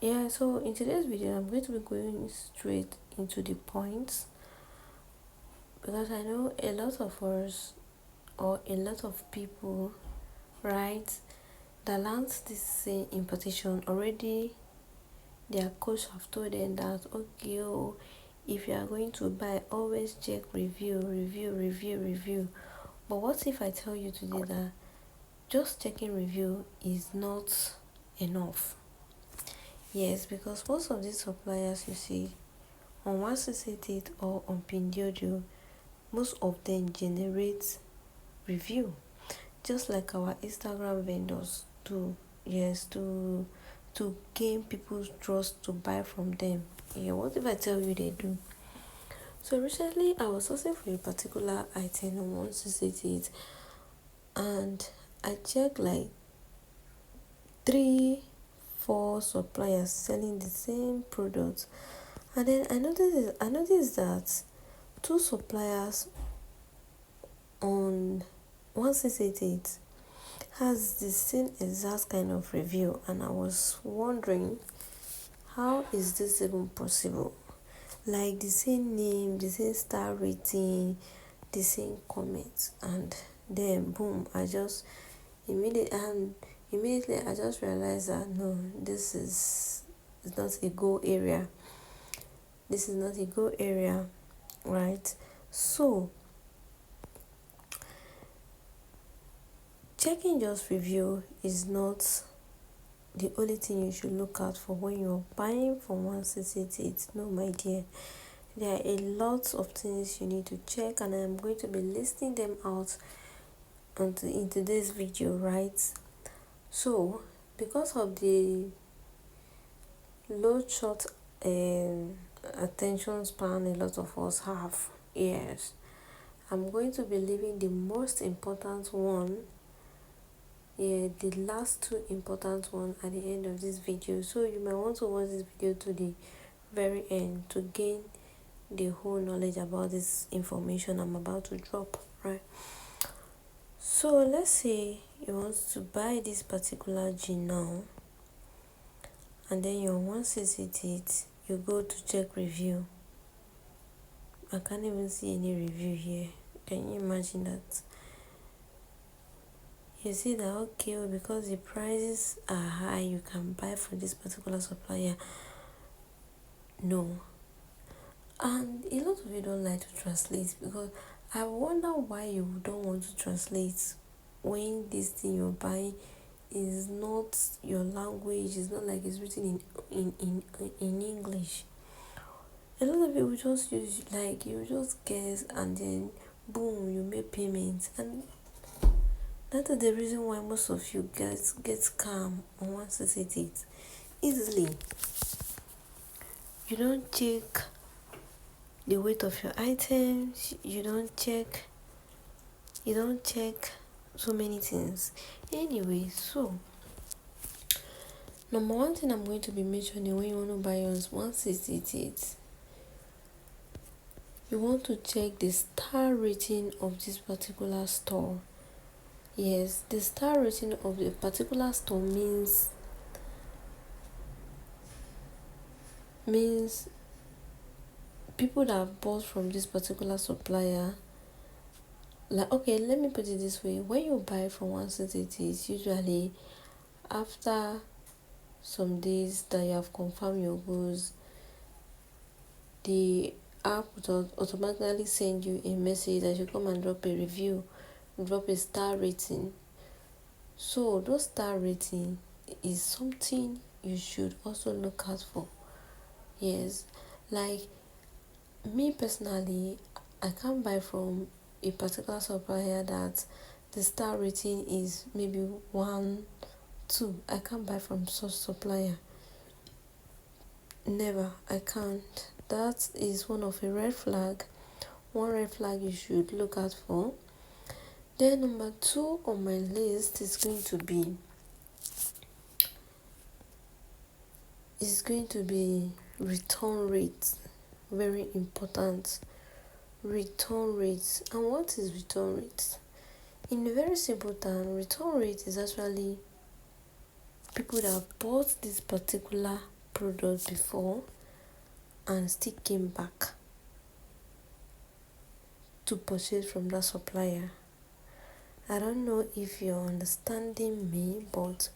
Yeah, so in today's video, I'm going to be going straight into the points because I know a lot of us or a lot of people, right, that lands this impartition already. Their coach have told them that okay, oh, if you are going to buy, always check review. But what if I tell you today that just checking review is not enough? Yes, because most of these suppliers you see on 168 or on Pinduoduo, most of them generate review, just like our Instagram vendors do. Yes, to gain people's trust to buy from them. Yeah, what if I tell you they do? So recently, I was searching for a particular item on 168, and I checked like three, four suppliers selling the same product, and then I noticed that two suppliers on 1688 has the same exact kind of review, and I was wondering how is this even possible? Like the same name, the same star rating, the same comments, and then boom, I just immediately I just realized that no, this is not a go area. This is not a go area, right? So checking just review is not the only thing you should look out for when you're buying from 1688. No, my dear. There are a lot of things you need to check, and I'm going to be listing them out in today's video, right? So, because of the low short attention span a lot of us have, yes, I'm going to be leaving the most important one, yeah, the last two important one at the end of this video. So you might want to watch this video to the very end to gain the whole knowledge about this information I'm about to drop, right? So let's say you want to buy this particular gin now, and then you want to visit it, you go to check review. I can't even see any review here. Can you imagine that? You see that okay, well, because the prices are high, you can buy from this particular supplier. No. And a lot of you don't like to translate, because I wonder why you don't want to translate when this thing you're buying is not your language. It's not like it's written in English. A lot of people just use, like, you just guess and then boom, you make payments, and that is the reason why most of you guys get scam on 168 easily. You don't check the weight of your items, you don't check so many things. Anyway, so number one thing I'm going to be mentioning when you want to buy on 168, you want to check the star rating of this particular store. Yes, the star rating of the particular store means people that have bought from this particular supplier. Like, okay, let me put it this way: when you buy from 168, it's usually after some days that you have confirmed your goods, the app will automatically send you a message that you come and drop a review, drop a star rating. So those star rating is something you should also look out for. Yes, like me personally, I can't buy from a particular supplier that the star rating is maybe 1, 2. I can't buy from such supplier. Never, I can't. That is one of a red flag. One red flag you should look out for. Then number 2 on my list is going to be return rate. Very important. Return rates. And what is return rate? In a very simple term, return rate is actually people that bought this particular product before and still came back to purchase from that supplier. I don't know if you're understanding me, but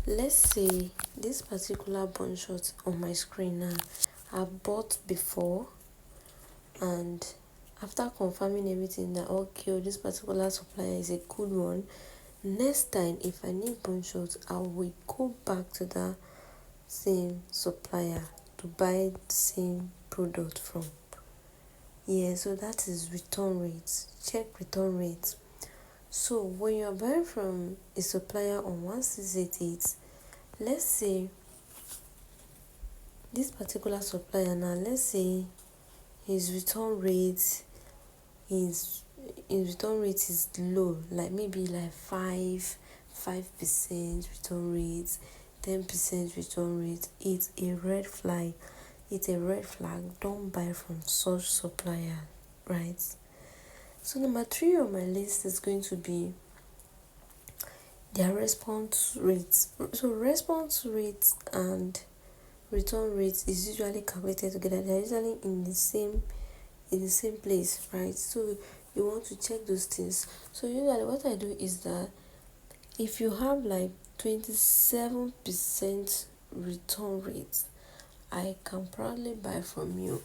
let's say this particular bun shot on my screen now I bought before, and after confirming everything that okay, this particular supplier is a good one, next time if I need bun shots I will go back to that same supplier to buy the same product from. Yeah, so that is return rates. Check return rates. So when you're buying from a supplier on 1688, let's say this particular supplier now, let's say his return rate his return rate is low, like maybe like 5% return rate, 10% return rate. It's a red flag. It's a red flag. Don't buy from such supplier, right? So number 3 on my list is going to be their response rates. So response rates and return rates is usually calculated together. They're usually in the same place, right? So you want to check those things. So usually what I do is that if you have like 27% return rate, I can probably buy from you.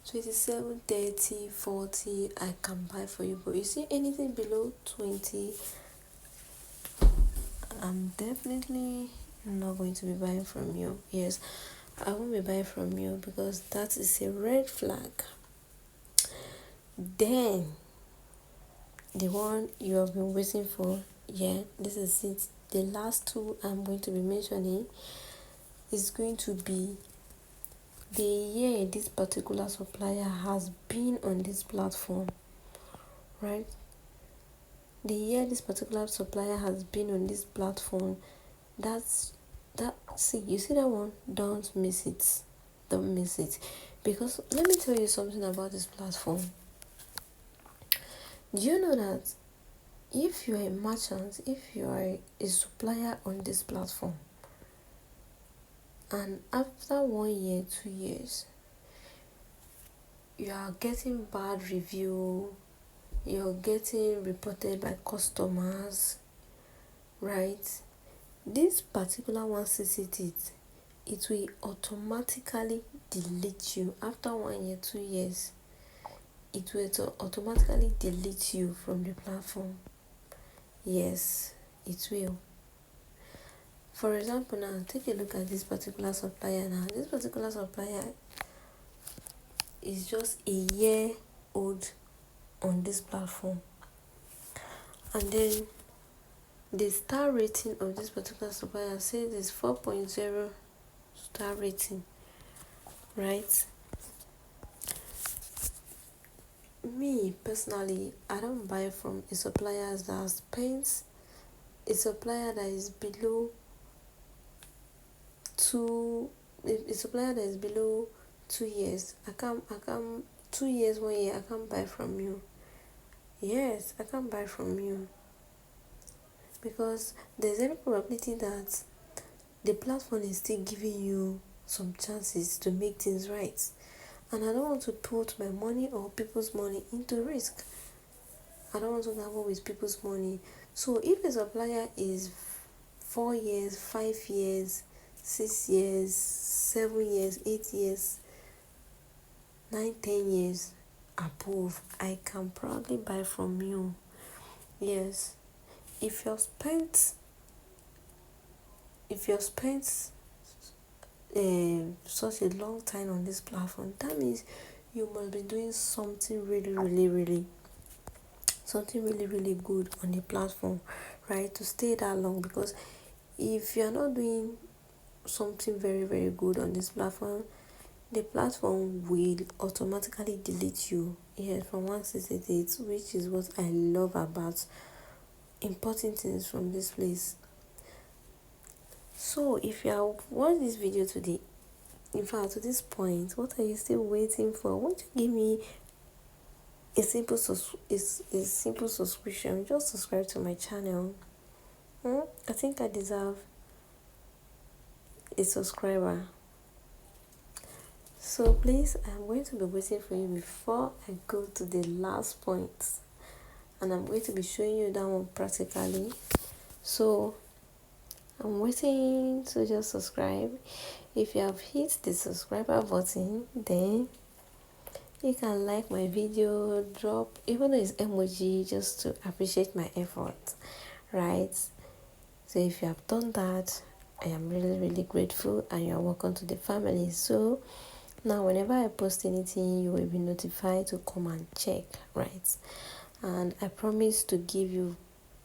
27, 30, 40, I can buy for you. But you see anything below 20, I'm definitely not going to be buying from you. Yes, I won't be buying from you because that is a red flag. Then the one you have been waiting for, yeah, this is it. The last 2 I'm going to be mentioning is going to be the year this particular supplier has been on this platform, right? The year this particular supplier has been on this platform, see, you see that one? Don't miss it. Don't miss it. Because let me tell you something about this platform. Do you know that if you're a merchant, if you are a supplier on this platform, and after 1 year, 2 years, you are getting bad review, you're getting reported by customers, right? This particular one sees it will automatically delete you after 1 year, 2 years. It will automatically delete you from the platform. Yes, it will. For example, now take a look at this particular supplier. Now this particular supplier is just a year old on this platform, and then the star rating of this particular supplier says it's 4.0 star rating, right? Me personally, I don't buy from a supplier that spends a supplier that is below a supplier that is below 2 years. I can't 2 years, 1 year, I can't buy from you. Yes, I can't buy from you because there's every probability that the platform is still giving you some chances to make things right, and I don't want to put my money or people's money into risk. I don't want to gamble with people's money. So if a supplier is 4 years, 5 years, 6 years, 7 years, 8 years, 9, 10 years above, I can probably buy from you. Yes, if you've spent such a long time on this platform, that means you must be doing something really good on the platform, right, to stay that long. Because if you're not doing something very good on this platform, the platform will automatically delete you, yes, from 1688, which is what I love about importing things from this place. So if you have watched this video today, in fact to this point, what are you still waiting for? Won't you give me a simple subscription? Just subscribe to my channel. I think I deserve a subscriber. So please, I'm going to be waiting for you before I go to the last point, and I'm going to be showing you that one practically. So I'm waiting to just subscribe. If you have hit the subscriber button, then you can like my video, drop even though it's emoji, just to appreciate my effort, right? So if you have done that, I am really grateful, and you are welcome to the family. So now whenever I post anything, you will be notified to come and check, right? And I promise to give you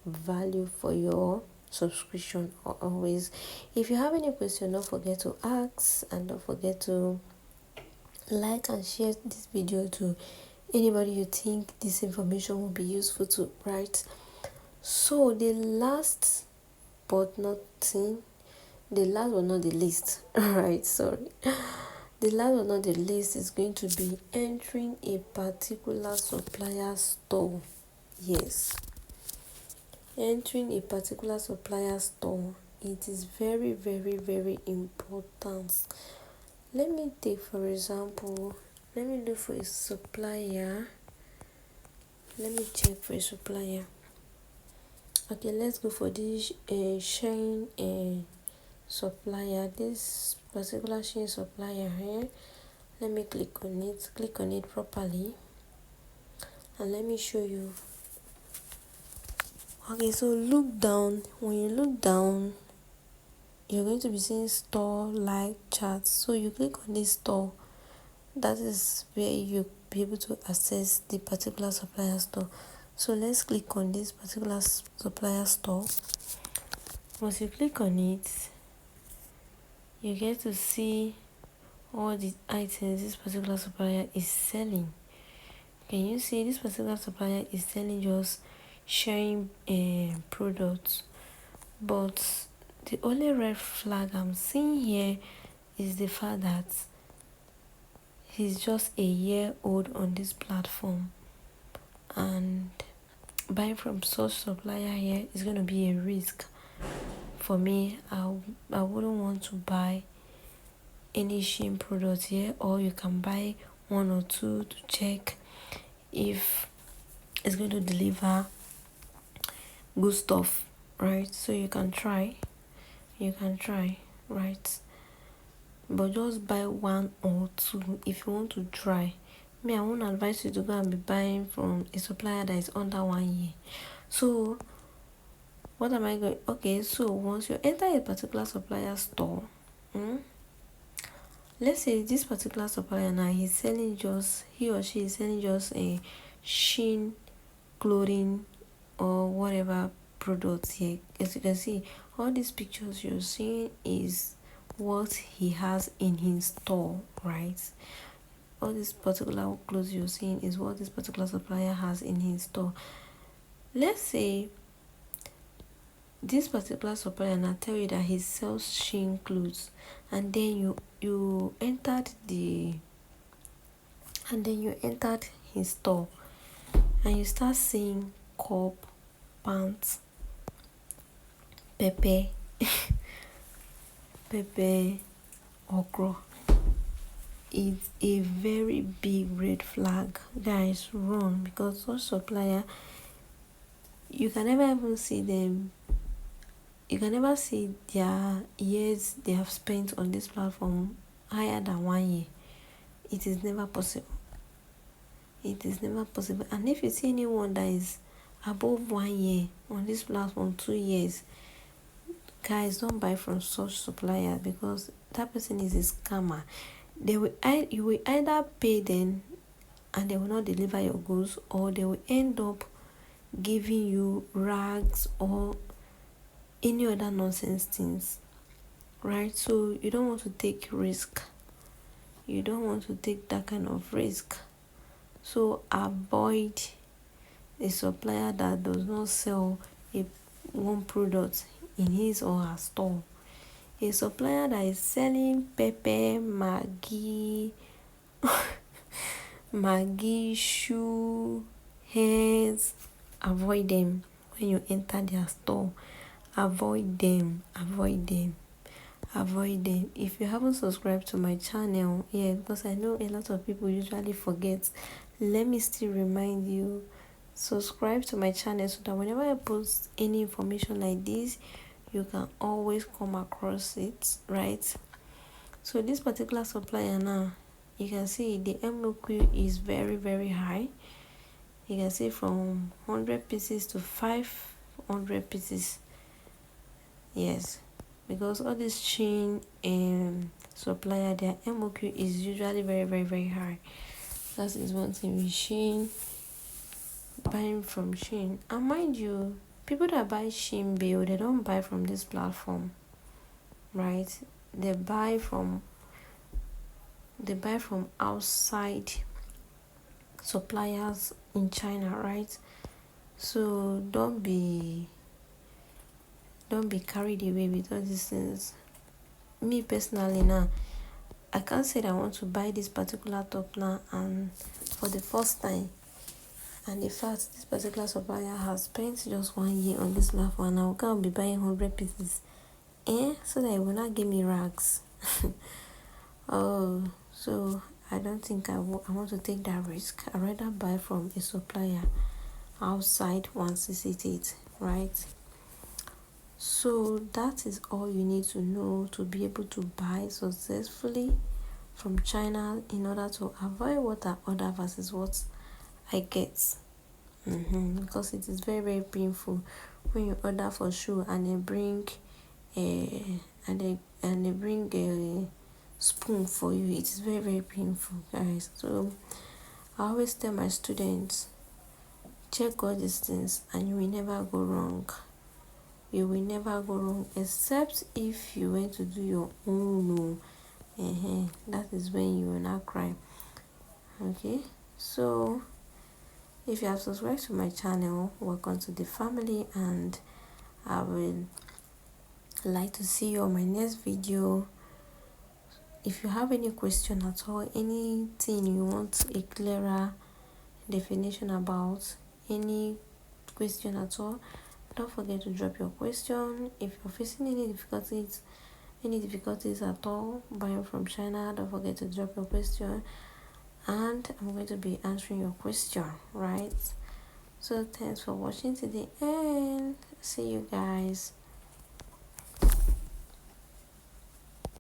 value for your subscription always. If you have any question, don't forget to ask, and don't forget to like and share this video to anybody you think this information will be useful to, right? So the last but not the least right, sorry, the last but not the least is going to be entering a particular supplier store. Yes, entering a particular supplier store, it is very important. Let me take for example, let me look for a supplier. Let me check for a supplier. Okay, let's go for this sharing supplier. This particular sharing supplier here. Let me click on it properly, and let me show you. Okay, so look down. When you look down, you're going to be seeing store, like, chat. So you click on this store. That is where you'll be able to access the particular supplier store. So let's click on this particular supplier store. Once you click on it, you get to see all the items this particular supplier is selling. Can you see this particular supplier is selling just sharing products? But the only red flag I'm seeing here is the fact that he's just a year old on this platform, and buying from such supplier here is going to be a risk for me. I wouldn't want to buy any Shein product here, or you can buy one or two to check if it's going to deliver good stuff, right? So you can try, right? But just buy one or two if you want to try. Me, I won't advise you to go and be buying from a supplier that is under 1 year. So what am I going? Okay, so once you enter a particular supplier store, let's say this particular supplier now, he or she is selling just a Shein clothing or whatever products here. As you can see, all these pictures you're seeing is what he has in his store, right? All these particular clothes you're seeing is what this particular supplier has in his store. Let's say this particular supplier now tell you that he sells Shein clothes, and then you entered his store, and you start seeing cup, pants, pepper, okra. It's a very big red flag, guys. Run, because such supplier, you can never even see them. You can never see their years they have spent on this platform higher than 1 year. It is never possible. And if you see anyone that is above 1 year on this platform, 2 years, guys, don't buy from such supplier, because that person is a scammer. You will either pay them and they will not deliver your goods, or they will end up giving you rags or any other nonsense things, right? So you don't want to take risk. You don't want to take that kind of risk. So avoid a supplier that does not sell one product in his or her store. A supplier that is selling pepper, Maggi, shoe, hairs, avoid them when you enter their store. Avoid them. avoid them. If you haven't subscribed to my channel, yeah, because I know a lot of people usually forget, let me still remind you, subscribe to my channel so that whenever I post any information like this, you can always come across it, right? So this particular supplier now, you can see the MOQ is very high. You can see from 100 pieces to 500 pieces. Yes, because all this chain and supplier, their MOQ is usually very high. That is one thing with Shein, buying from Shein. And mind you, people that buy Shein bill, they don't buy from this platform, right? They buy from outside suppliers in China, right? So don't be carried away with all these things. Me personally now, I can't say that I want to buy this particular top now and for the first time, and the fact this particular supplier has spent just 1 year on this platform and I will come be buying 100 pieces, so that it will not give me rags. Oh, so I don't think I want to take that risk. I rather buy from a supplier outside 168, right? So that is all you need to know to be able to buy successfully from China in order to avoid what I order versus what I get. Because it is very painful when you order for shoe and they bring a spoon for you. It is very painful, guys. So I always tell my students, check all these things and you will never go wrong. You will never go wrong, except if you went to do your own. That is when you will not cry. Okay, so if you have subscribed to my channel, welcome to the family, and I will like to see you on my next video. If you have any question at all, anything you want a clearer definition about, any question at all, don't forget to drop your question. If you're facing any difficulties at all buying from China, don't forget to drop your question and I'm going to be answering your question, right? So thanks for watching to the end. See you guys.